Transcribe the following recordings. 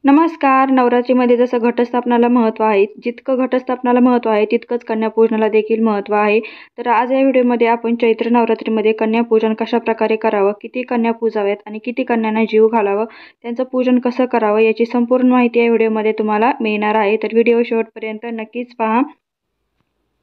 नमस्कार. नवरात्रीमध्ये जसं घटस्थापनाला महत्त्व आहे, जितकं घटस्थापनाला महत्त्व आहे, तितकंच कन्यापूजनाला देखील महत्त्व आहे. तर आज या व्हिडिओमध्ये आपण चैत्र नवरात्रीमध्ये कन्यापूजन कशाप्रकारे करावं, किती कन्या पूजाव्यात आणि किती कन्यांना जीव घालावं, त्यांचं पूजन कसं करावं, याची संपूर्ण माहिती या व्हिडिओमध्ये तुम्हाला मिळणार आहे. तर व्हिडिओ शेवटपर्यंत नक्कीच पहा.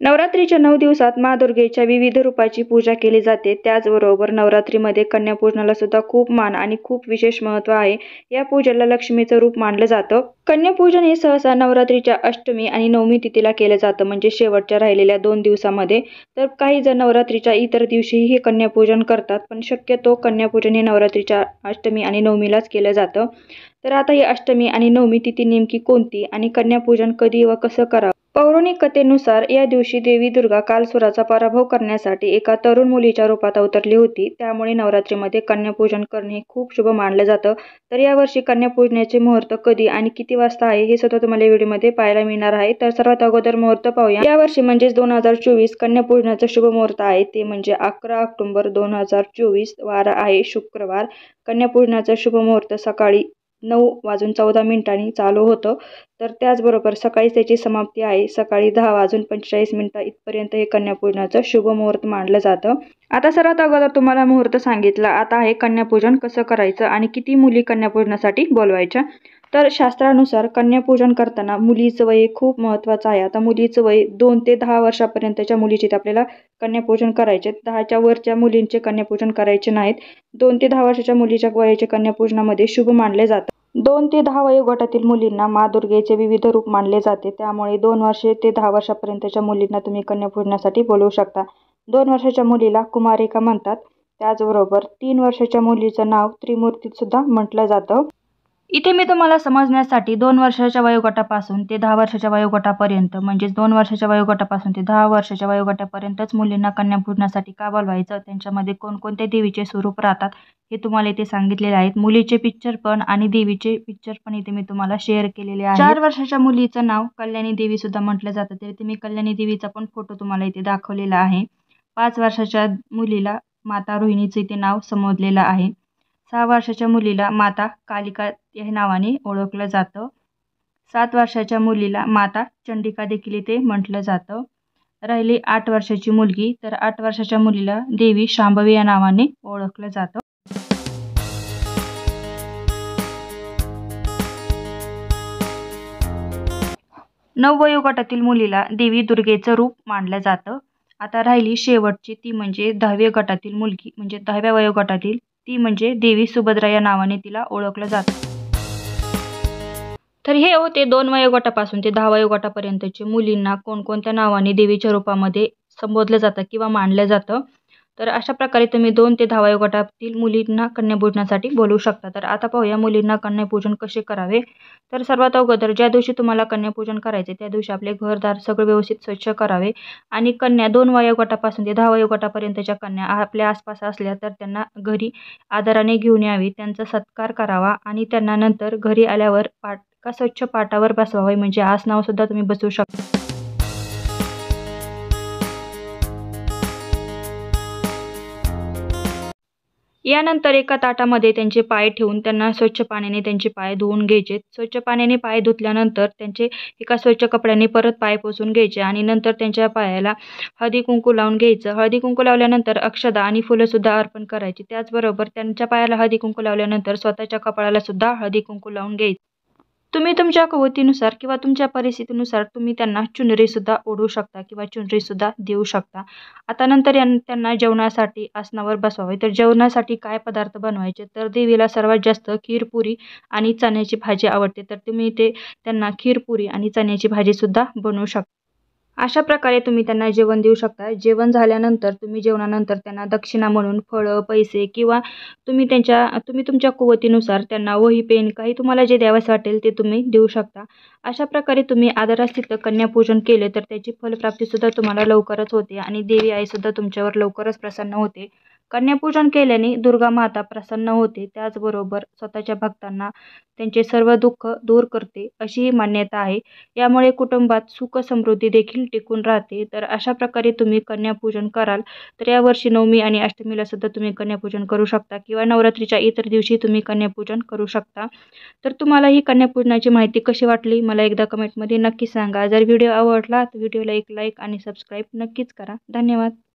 नवरात्रीच्या 9 दिवसात माँ दुर्गेच्या विविध रूपाची पूजा केली जाते. त्याचबरोबर नवरात्रीमध्ये कन्यापूजनाला सुद्धा खूप मान आणि खूप विशेष महत्त्व आहे. या पूजेला लक्ष्मीचं रूप मानलं जातं. कन्यापूजन हे सहसा नवरात्रीच्या अष्टमी आणि नवमी तिथीला केलं जातं, म्हणजे शेवटच्या राहिलेल्या 2 दिवसामध्ये. तर काही जण नवरात्रीच्या इतर दिवशीही हे कन्यापूजन करतात, पण शक्यतो कन्यापूजन हे नवरात्रीच्या अष्टमी आणि नवमीलाच केलं जातं. तर आता ही अष्टमी आणि नवमी तिथी नेमकी कोणती आणि कन्यापूजन कधी व कसं करावं? पौराणिक कथेनुसार या दिवशी देवी दुर्गा कालसुराचा पराभव करण्यासाठी एका तरुण मुलीच्या रूपात अवतरली होती. त्यामुळे नवरात्रीमध्ये कन्यापूजन करणे हे खूप शुभ मानलं जातं. तर यावर्षी कन्यापूजनाचे मुहूर्त कधी आणि किती वाजता आहे हे सुद्धा तुम्हाला या व्हिडिओमध्ये पाहायला मिळणार आहे. तर सर्वात अगोदर मुहूर्त पाहूया. यावर्षी म्हणजेच 2024 कन्यापूजनाचं शुभ मुहूर्त आहे, ते म्हणजे 11 ऑक्टोबर 2024, वार आहे शुक्रवार. कन्यापूजनाचं शुभ मुहूर्त सकाळी 9:14 चालू होतं. तर त्याचबरोबर सकाळी त्याची समाप्ती आहे सकाळी 10:45 इथपर्यंत हे कन्यापूजनाचं शुभ मुहूर्त मानलं जातं. आता सर्वात अगोदर तुम्हाला मुहूर्त सांगितलं. आता आहे कन्यापूजन कसं करायचं आणि किती मुली कन्यापूजनासाठी बोलवायच्या. तर शास्त्रानुसार कन्यापूजन करताना मुलीचं वय खूप महत्त्वाचं आहे. आता मुलीचं वय 2 ते 10 वर्षापर्यंतच्या मुलीचे आपल्याला कन्यापूजन करायचे. 10च्या वरच्या मुलींचे कन्यापूजन करायचे नाहीत. 2 ते 10 वर्षाच्या मुलीच्या वयाचे कन्यापूजनामध्ये शुभ मानले जातात. 2 ते 10 वयोगटातील मुलींना माँ दुर्गेचे विविध रूप मानले जाते. त्यामुळे 2 वर्षे ते 10 वर्षापर्यंतच्या मुलींना तुम्ही कन्यापूजनासाठी बोलवू शकता. 2 वर्षाच्या मुलीला कुमारिका म्हणतात. त्याचबरोबर 3 वर्षाच्या मुलीचं नाव त्रिमूर्तीत सुद्धा म्हटलं जातं. इथे मी तुम्हाला समजण्यासाठी 2 वर्षाच्या वयोगटापासून ते 10 वर्षाच्या वयोगटापर्यंत, म्हणजेच 2 वर्षाच्या वयोगटापासून ते 10 वर्षाच्या वयोगटापर्यंतच मुलींना कन्यापूजनासाठी का बोलवायचं, त्यांच्यामध्ये कोणकोणत्या देवीचे स्वरूप राहतात हे तुम्हाला इथे सांगितलेले आहेत. मुलीचे पिक्चर पण आणि देवीचे पिक्चर पण इथे मी तुम्हाला शेअर केलेले आहे. 4 वर्षाच्या मुलीचं नाव कल्याणी देवी सुद्धा म्हटलं जातं, तर इथे मी कल्याणी देवीचा पण फोटो तुम्हाला इथे दाखवलेला आहे. 5 वर्षाच्या मुलीला माता रोहिणीचं इथे नाव संबोधलेलं आहे. 6 वर्षाच्या मुलीला माता कालिका या नावाने ओळखलं जातं. 7 वर्षाच्या मुलीला माता चंडिका देखील इथे म्हटलं जातं. राहिली 8 वर्षाची मुलगी, तर 8 वर्षाच्या मुलीला देवी शांभवी या नावाने ओळखलं जातं. 9 वयोगटातील मुलीला देवी दुर्गेचं रूप मानलं जातं. आता राहिली शेवटची, ती म्हणजे 10व्या गटातील मुलगी, म्हणजे 10व्या वयोगटातील, ती म्हणजे देवी सुभद्रा या नावाने तिला ओळखलं जातं. तर हे होते 2 वयोगटापासून ते 10 वयोगटापर्यंतचे मुलींना कोणकोणत्या नावाने देवीच्या रूपामध्ये संबोधलं जातं किंवा मानलं जातं. तर अशा प्रकारे तुम्ही 2 ते 10 वयोगटातील मुलींना कन्यापूजनासाठी बोलवू शकता. तर आता पाहूया मुलींना कन्यापूजन कसे करावे. तर सर्वात अगोदर ज्या दिवशी तुम्हाला कन्यापूजन करायचे त्या दिवशी आपले घरदार सगळं व्यवस्थित स्वच्छ करावे आणि कन्या 2 वयोगटापासून ते 10 वयोगटापर्यंतच्या कन्या आपल्या आसपास असल्या तर त्यांना घरी आदराने घेऊन यावी, त्यांचा सत्कार करावा आणि त्यांना नंतर घरी आल्यावर स्वच्छ पाटावर बसवावे, म्हणजे आसनावर सुद्धा तुम्ही बसवू शकता. यानंतर एका ताटामध्ये त्यांचे पाय ठेवून त्यांना स्वच्छ पाण्याने त्यांचे पाय धुवून घ्यायचे. स्वच्छ पाण्याने पाय धुतल्यानंतर त्यांचे एका स्वच्छ कपड्याने परत पाय पुसून घ्यायचे आणि नंतर त्यांच्या पायाला हळदी कुंकू लावून घ्यायचं. हळदी कुंकू लावल्यानंतर अक्षदा आणि फुलं सुद्धा अर्पण करायची. त्याचबरोबर त्यांच्या पायाला हळदी कुंकू लावल्यानंतर स्वतःच्या कपाळाला सुद्धा हळदी कुंकू लावून घ्यायचं. तुम्ही तुमच्या कुवतीनुसार किंवा तुमच्या परिस्थितीनुसार तुम्ही त्यांना चुनरी सुद्धा ओढू शकता किंवा चुनरी सुद्धा देऊ शकता. आता नंतर त्यांना जेवणासाठी आसनावर बसवावे. तर जेवणासाठी काय पदार्थ बनवायचे, तर देवीला सर्वात जास्त खीरपुरी आणि चण्याची भाजी आवडते, तर तुम्ही ते त्यांना खीरपुरी आणि चण्याची भाजी सुद्धा बनवू शकता. अशा प्रकारे तुम्ही त्यांना जेवण देऊ शकता. जेवण झाल्यानंतर तुम्ही जेवणानंतर त्यांना दक्षिणा म्हणून फळं, पैसे किंवा तुम्ही तुमच्या कुवतीनुसार त्यांना वही, पेन, काही तुम्हाला जे द्यावंसं वाटेल ते तुम्ही देऊ शकता. अशा प्रकारे तुम्ही आदरास्थित कन्यापूजन केले तर त्याची फलप्राप्तीसुद्धा तुम्हाला लवकरच होते आणि देवी आईसुद्धा तुमच्यावर लवकरच प्रसन्न होते. कन्यापूजन केल्याने दुर्गा माता प्रसन्न होते, त्याचबरोबर स्वतःच्या भक्तांना त्यांचे सर्व दुःख दूर करते अशी मान्यता आहे. यामुळे कुटुंबात सुख समृद्धी देखील टिकून राहते. तर अशा प्रकारे तुम्ही कन्यापूजन कराल. तर यावर्षी नवमी आणि अष्टमीला सुद्धा तुम्ही कन्यापूजन करू शकता किंवा नवरात्रीच्या इतर दिवशी तुम्ही कन्यापूजन करू शकता. तर तुम्हाला ही कन्यापूजनाची माहिती कशी वाटली मला एकदा कमेंटमध्ये नक्की सांगा. जर व्हिडिओ आवडला तर व्हिडिओला एक लाईक आणि सबस्क्राईब नक्कीच करा. धन्यवाद.